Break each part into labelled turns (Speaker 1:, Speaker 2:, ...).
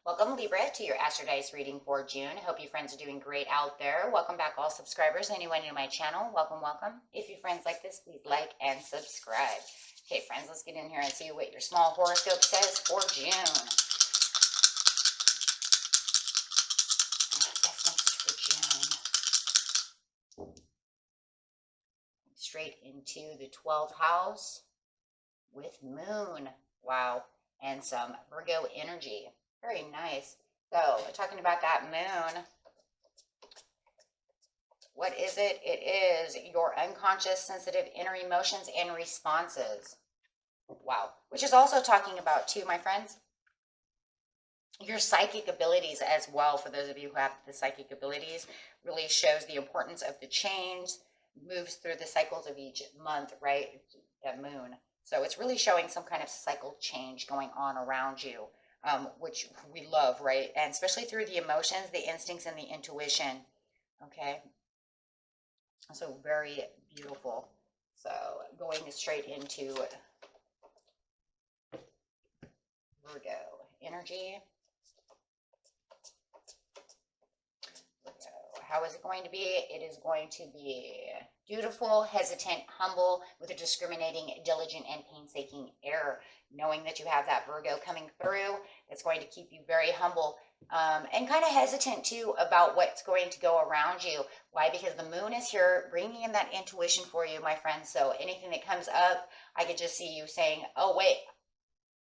Speaker 1: Welcome, Libra, to your Astrodice reading for June. Hope you friends are doing great out there. Welcome back, all subscribers. Anyone new to my channel, welcome, welcome. If you're friends like this, please like and subscribe. Okay, friends, let's get in here and see what your small horoscope says for June. That's for June. Straight into the 12th house with Moon. Wow. And some Virgo energy. Very nice. So, talking about that moon, what is it? It is your unconscious, sensitive inner emotions and responses. Wow. Which is also talking about, too, my friends, your psychic abilities as well. For those of you who have the psychic abilities, really shows the importance of the change, moves through the cycles of each month, right? That moon. So it's really showing some kind of cycle change going on around you. Which we love, right? And especially through the emotions, the instincts, and the intuition. Okay. So very beautiful. So going straight into Virgo energy. How is it going to be? It is going to be dutiful, hesitant, humble, with a discriminating, diligent, and painstaking air. Knowing that you have that Virgo coming through, it's going to keep you very humble and kind of hesitant too about what's going to go around you. Why? Because the moon is here bringing in that intuition for you, my friends. So anything that comes up, I could just see you saying, oh, wait,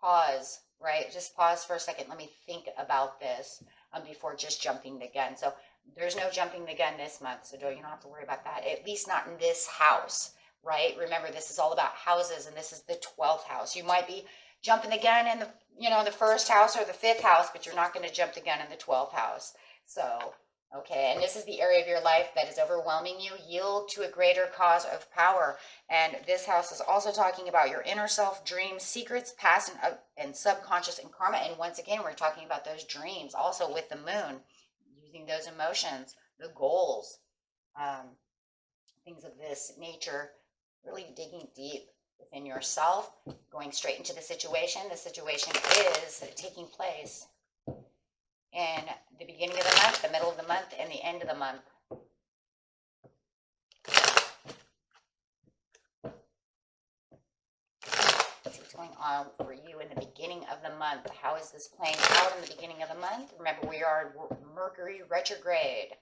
Speaker 1: pause, right? Just pause for a second. Let me think about this before just jumping the gun. So there's no jumping the gun this month, so you don't have to worry about that, at least not in this house, right? Remember, this is all about houses, and this is the 12th house. You might be jumping the gun in the first house or the 5th house, but you're not going to jump the gun in the 12th house. So, okay, and this is the area of your life that is overwhelming you. Yield to a greater cause of power. And this house is also talking about your inner self, dreams, secrets, past and subconscious, and karma. And once again, we're talking about those dreams also with the moon. Using those emotions, the goals, things of this nature, really digging deep within yourself, going straight into the situation. The situation is taking place in the beginning of the month, the middle of the month, and the end of the month. Let's see what's going on for you in the beginning of the month. How is this playing out in the beginning of the month? Remember, we are Mercury retrograde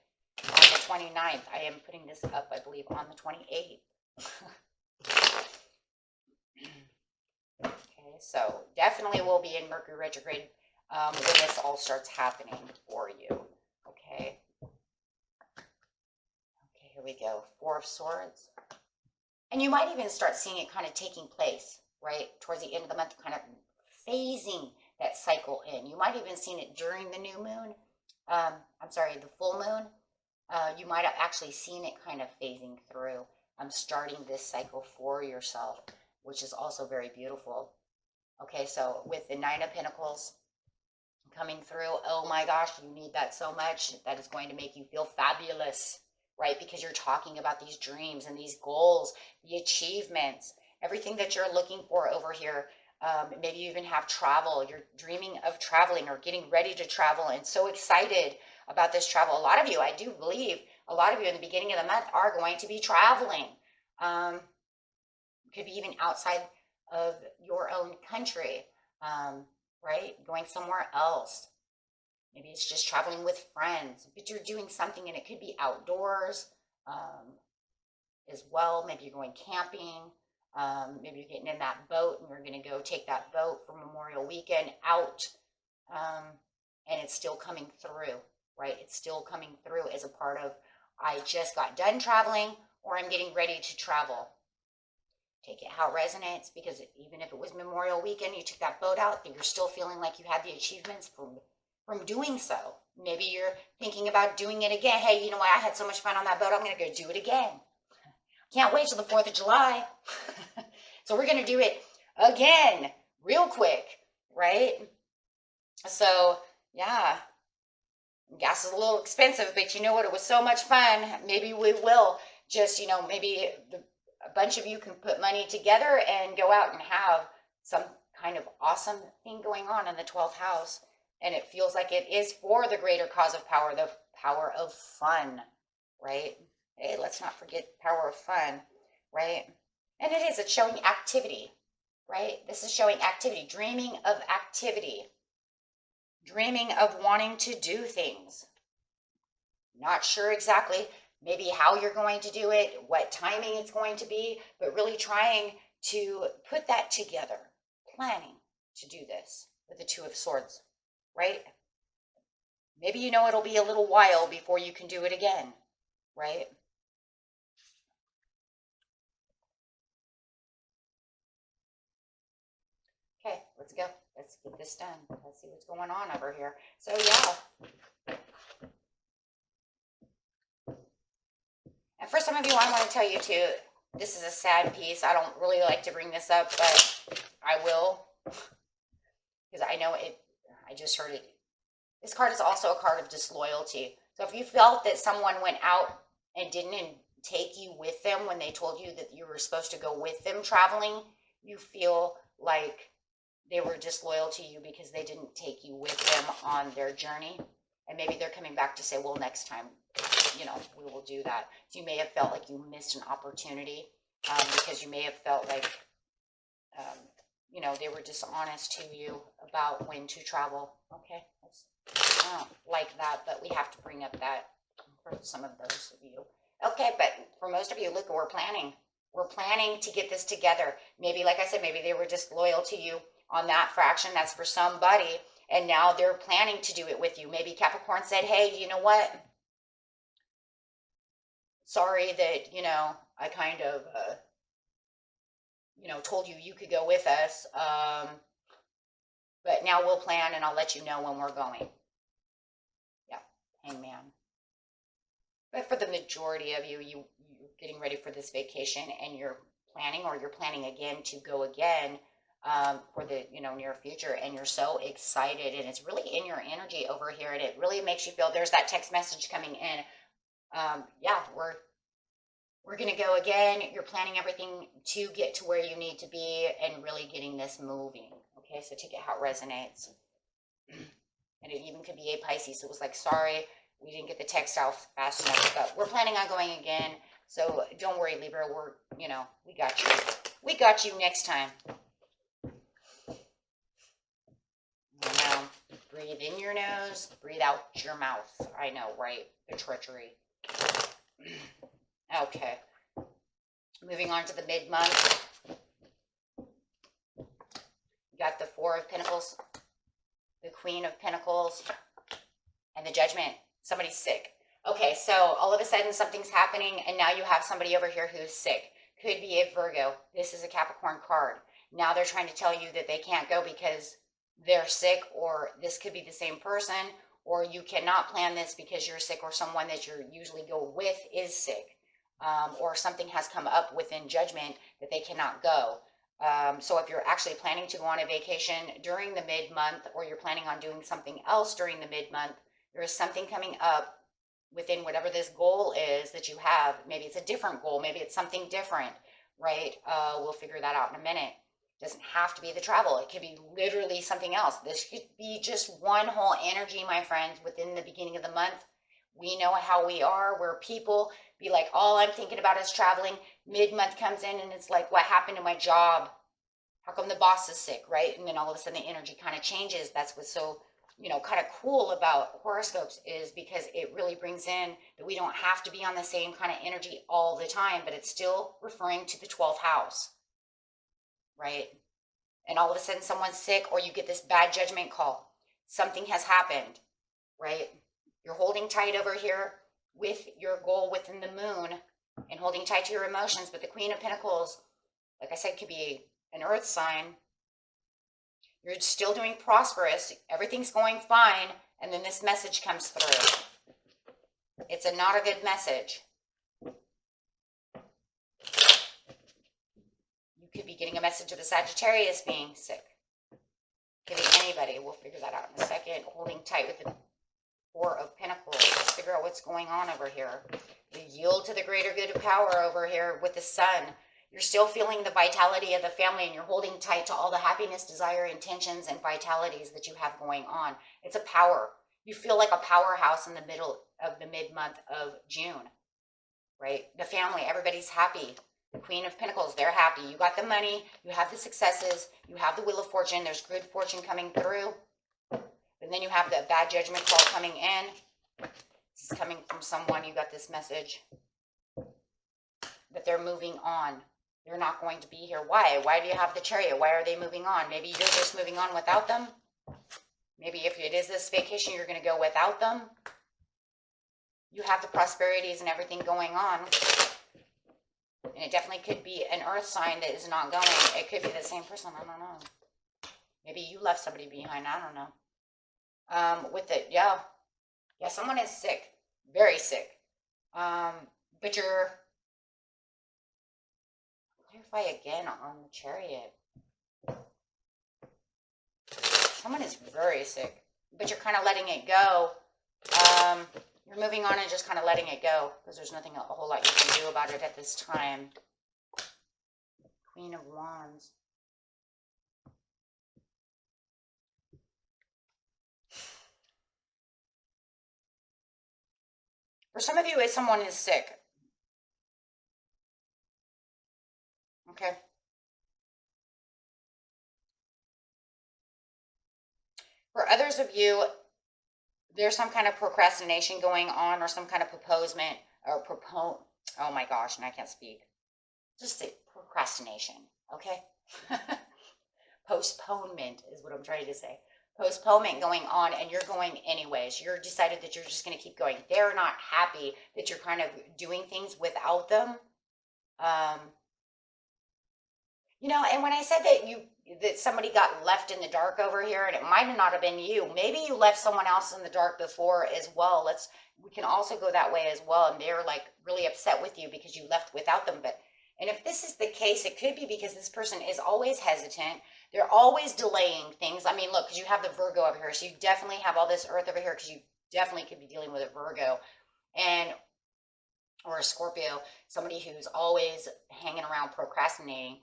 Speaker 1: on the 29th. I am putting this up, I believe, on the 28th. Okay, so definitely we'll be in Mercury retrograde when this all starts happening for you. Okay. Okay, here we go. Four of Swords. And you might even start seeing it kind of taking place, right? Towards the end of the month, kind of phasing that cycle in. You might have even seen it during the new moon. The full moon. You might have actually seen it kind of phasing through. Starting this cycle for yourself, which is also very beautiful. Okay, so with the Nine of Pentacles coming through, oh my gosh, you need that so much. That is going to make you feel fabulous, right? Because you're talking about these dreams and these goals, the achievements, everything that you're looking for over here. Maybe you even have travel. You're dreaming of traveling or getting ready to travel and so excited about this travel. A lot of you, I do believe, a lot of you in the beginning of the month are going to be traveling. Could be even outside of your own country, right? Going somewhere else. Maybe it's just traveling with friends, but you're doing something, and it could be outdoors as well. Maybe you're going camping. Maybe you're getting in that boat, and you're going to go take that boat for Memorial Weekend out, and it's still coming through, right? It's still coming through as a part of, I just got done traveling, or I'm getting ready to travel. Take it how it resonates, because even if it was Memorial Weekend, you took that boat out, you're still feeling like you had the achievements from doing so. Maybe you're thinking about doing it again. Hey, you know what? I had so much fun on that boat. I'm going to go do it again. Can't wait till the 4th of July. So we're going to do it again real quick, right? So, yeah. Gas is a little expensive, but you know what? It was so much fun. Maybe we will just, maybe a bunch of you can put money together and go out and have some kind of awesome thing going on in the 12th house. And it feels like it is for the greater cause of power, the power of fun, right? Hey, let's not forget the power of fun, right? And it is, it's showing activity, right? This is showing activity, dreaming of activity, dreaming of wanting to do things. Not sure exactly maybe how you're going to do it, what timing it's going to be, but really trying to put that together, planning to do this with the Two of Swords, right? Maybe you know it'll be a little while before you can do it again, right? Okay, let's go. Let's get this done. Let's see what's going on over here. So yeah. And for some of you, I want to tell you too, this is a sad piece. I don't really like to bring this up, but I will. Because I know it, I just heard it. This card is also a card of disloyalty. So if you felt that someone went out and didn't take you with them when they told you that you were supposed to go with them traveling, you feel like they were disloyal to you because they didn't take you with them on their journey. And maybe they're coming back to say, well, next time, you know, we will do that. So you may have felt like you missed an opportunity because you may have felt like, you know, they were dishonest to you about when to travel. Okay, I don't like that, but we have to bring up that for some of those of you. Okay, but for most of you, look, we're planning. We're planning to get this together. Maybe, like I said, maybe they were disloyal to you on that fraction. That's for somebody. And now they're planning to do it with you. Maybe Capricorn said, hey, you know what? Sorry that, you know, I kind of, you know, told you you could go with us. But now we'll plan and I'll let you know when we're going. Yeah, Hangman. But for the majority of you, you're getting ready for this vacation and you're planning, or you're planning again to go again for the, you know, near future, and you're so excited, and it's really in your energy over here, and it really makes you feel, there's that text message coming in. Yeah, we're going to go again. You're planning everything to get to where you need to be and really getting this moving. Okay, so take it how it resonates. And it even could be a Pisces. So it was like, sorry, we didn't get the text out fast enough, but we're planning on going again. So don't worry, Libra. We're, you know, we got you. We got you next time. Now, breathe in your nose, breathe out your mouth. I know, right? The treachery. Okay. Moving on to the mid-month. You got the Four of Pentacles, the Queen of Pentacles, and the Judgment. Somebody's sick. Okay, so all of a sudden something's happening, and now you have somebody over here who's sick. Could be a Virgo. This is a Capricorn card. Now they're trying to tell you that they can't go because they're sick, or this could be the same person, or you cannot plan this because you're sick, or someone that you usually go with is sick, or something has come up within Judgment that they cannot go. So if you're actually planning to go on a vacation during the mid-month, or you're planning on doing something else during the mid-month, there is something coming up within whatever this goal is that you have. Maybe it's a different goal. Maybe it's something different, right? We'll figure that out in a minute. It doesn't have to be the travel. It could be literally something else. This could be just one whole energy, my friends, within the beginning of the month. We know how we are. We're people. Be like, all I'm thinking about is traveling. Mid-month comes in and it's like, what happened to my job? How come the boss is sick, right? And then all of a sudden the energy kind of changes. That's what's so, you know, kind of cool about horoscopes, is because it really brings in that we don't have to be on the same kind of energy all the time, but it's still referring to the 12th house, right? And all of a sudden someone's sick, or you get this bad judgment call. Something has happened, right? You're holding tight over here with your goal within the moon and holding tight to your emotions, but the Queen of Pentacles, like I said, could be an earth sign. You're still doing prosperous. Everything's going fine. And then this message comes through. It's not a good message. You could be getting a message of a Sagittarius being sick. Could be anybody. We'll figure that out in a second. Holding tight with the Four of Pentacles. Let's figure out what's going on over here. You yield to the greater good of power over here with the Sun. You're still feeling the vitality of the family, and you're holding tight to all the happiness, desire, intentions, and vitalities that you have going on. It's a power. You feel like a powerhouse in the middle of the mid-month of June, right? The family, everybody's happy. The Queen of Pentacles, they're happy. You got the money, you have the successes, you have the Wheel of Fortune, there's good fortune coming through. And then you have the bad judgment call coming in. This is coming from someone, you got this message that they're moving on. They're not going to be here. Why? Why do you have the Chariot? Why are they moving on? Maybe you're just moving on without them. Maybe if it is this vacation, you're going to go without them. You have the prosperities and everything going on. And it definitely could be an earth sign that is not going. It could be the same person. I don't know. Maybe you left somebody behind. I don't know. With it, yeah. Yeah, someone is sick. Very sick. But you're... Clarify again on the Chariot. Someone is very sick. But you're kind of letting it go. You're moving on and just kind of letting it go, because there's nothing a whole lot you can do about it at this time. Queen of Wands. For some of you, someone is sick. Okay. For others of you, there's some kind of procrastination going on, or some kind of postponement, or oh my gosh, and I can't speak. Just say procrastination, okay? Postponement is what I'm trying to say. Postponement going on, and you're going anyways. You're decided that you're just going to keep going. They're not happy that you're kind of doing things without them. You know, and when I said that somebody got left in the dark over here, and it might not have been you. Maybe you left someone else in the dark before as well. We can also go that way as well. And they're like really upset with you because you left without them. And if this is the case, it could be because this person is always hesitant. They're always delaying things. I mean, look, because you have the Virgo over here. So you definitely have all this earth over here, because you definitely could be dealing with a Virgo or a Scorpio, somebody who's always hanging around procrastinating.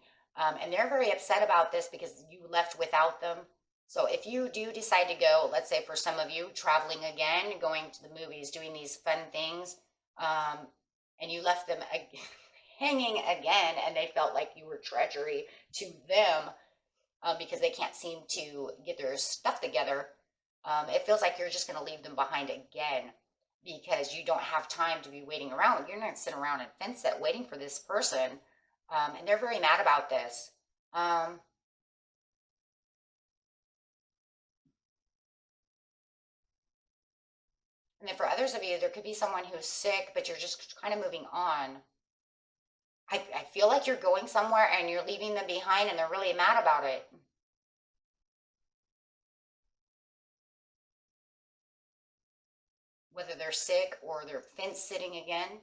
Speaker 1: And they're very upset about this because you left without them. So if you do decide to go, let's say for some of you, traveling again, going to the movies, doing these fun things, and you left them hanging again, and they felt like you were treachery to them because they can't seem to get their stuff together, it feels like you're just going to leave them behind again because you don't have time to be waiting around. You're not sitting around and fence it waiting for this person. And they're very mad about this. And then for others of you, there could be someone who's sick, but you're just kind of moving on. I feel like you're going somewhere and you're leaving them behind, and they're really mad about it. Whether they're sick or they're fence sitting again.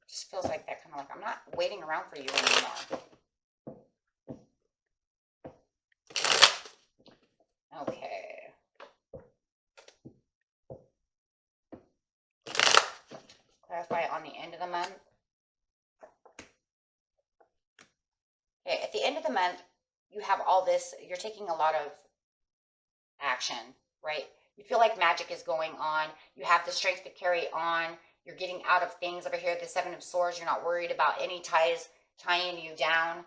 Speaker 1: Just feels like that, kind of like, I'm not waiting around for you anymore. Okay. Clarify on the end of the month. Okay, at the end of the month, you have all this, you're taking a lot of action, right? You feel like magic is going on. You have the strength to carry on. You're getting out of things over here. The Seven of Swords, you're not worried about any ties tying you down.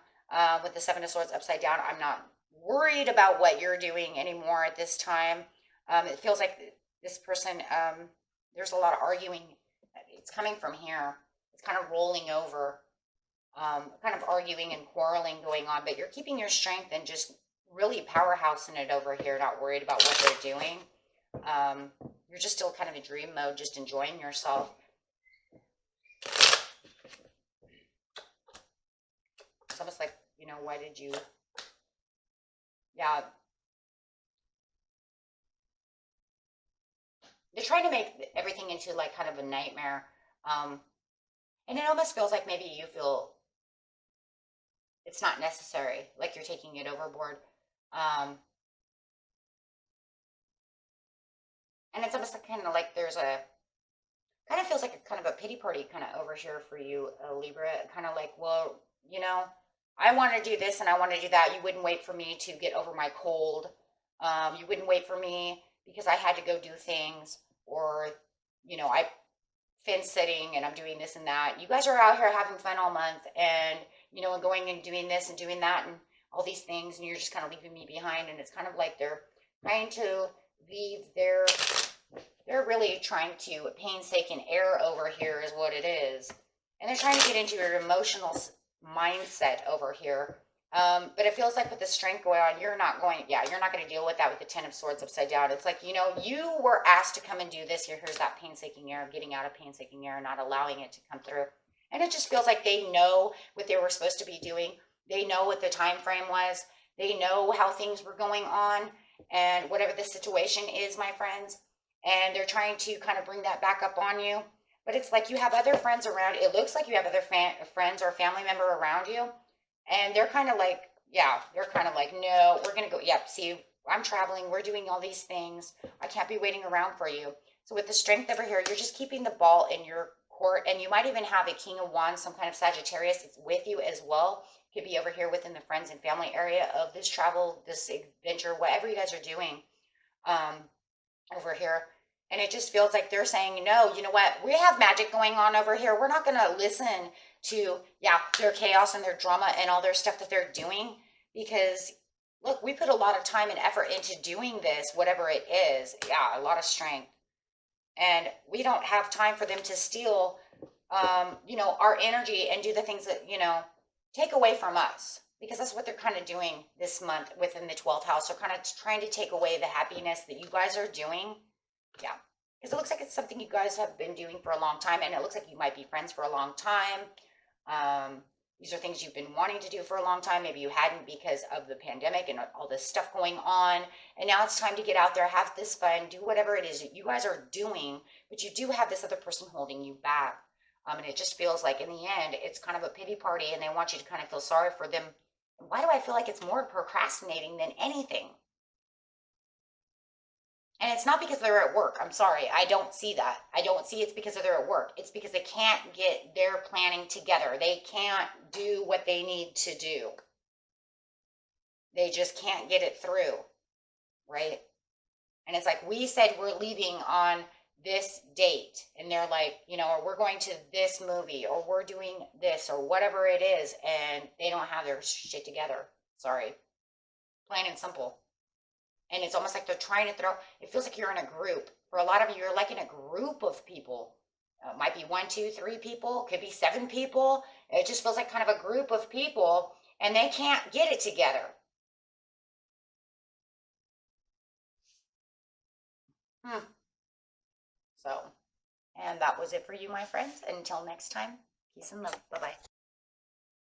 Speaker 1: With the Seven of Swords upside down, I'm not worried about what you're doing anymore at this time. It feels like this person, there's a lot of arguing. It's coming from here. It's kind of rolling over. Kind of arguing and quarreling going on, but you're keeping your strength and just really powerhousing it over here, not worried about what they're doing. You're just still kind of in dream mode, just enjoying yourself. It's almost like, you know, why did you... Yeah. They're trying to make everything into like kind of a nightmare. And it almost feels like maybe you feel it's not necessary, like you're taking it overboard. Um, and it's almost like kind of like there's a, kind of feels like a kind of a pity party kind of over here for you, Libra. Kind of like, well, you know, I want to do this and I want to do that. You wouldn't wait for me to get over my cold. You wouldn't wait for me because I had to go do things, or, you know, I fence sitting and I'm doing this and that. You guys are out here having fun all month, and, you know, and going and doing this and doing that and all these things, and you're just kind of leaving me behind. And it's kind of like they're trying to leave their, they're really trying to painstaking air over here is what it is. And they're trying to get into your emotional mindset over here. But it feels like with the strength going on, you're not going, yeah, you're not going to deal with that with the Ten of Swords upside down. It's like, you know, you were asked to come and do this. Here's that painstaking air, getting out of painstaking air, not allowing it to come through. And it just feels like they know what they were supposed to be doing. They know what the time frame was. They know how things were going on, and whatever the situation is, my friends. And they're trying to kind of bring that back up on you. But it's like you have other friends around. It looks like you have other friends or family member around you. And they're kind of like, yeah, they're kind of like, no, we're going to go. Yeah, see, I'm traveling. We're doing all these things. I can't be waiting around for you. So with the strength over here, you're just keeping the ball in your court. And you might even have a King of Wands, some kind of Sagittarius that's with you as well. Could be over here within the friends and family area of this travel, this adventure, whatever you guys are doing over here. And it just feels like they're saying, no, you know what? We have magic going on over here. We're not going to listen to, yeah, their chaos and their drama and all their stuff that they're doing. Because, look, we put a lot of time and effort into doing this, whatever it is. Yeah, a lot of strength. And we don't have time for them to steal, you know, our energy and do the things that, you know, take away from us. Because that's what they're kind of doing this month within the 12th house. They're kind of trying to take away the happiness that you guys are doing. Yeah, because it looks like it's something you guys have been doing for a long time, and it looks like you might be friends for a long time. These are things you've been wanting to do for a long time. Maybe you hadn't because of the pandemic and all this stuff going on, and now it's time to get out there, have this fun, do whatever it is that you guys are doing, but you do have this other person holding you back. And it just feels like in the end, it's kind of a pity party, and they want you to kind of feel sorry for them. Why do I feel like it's more procrastinating than anything? And it's not because they're at work. I'm sorry. I don't see that. I don't see it's because they're at work. It's because they can't get their planning together. They can't do what they need to do. They just can't get it through, right? And it's like, we said we're leaving on this date. And they're like, you know, or we're going to this movie, or we're doing this, or whatever it is. And they don't have their shit together. Sorry. Plain and simple. And it's almost like they're trying to throw, it feels like you're in a group. For a lot of you, you're like in a group of people. It might be 1, 2, 3 people, could be 7 people. It just feels like kind of a group of people, and they can't get it together. So, and that was it for you, my friends. Until next time, peace and love. Bye-bye.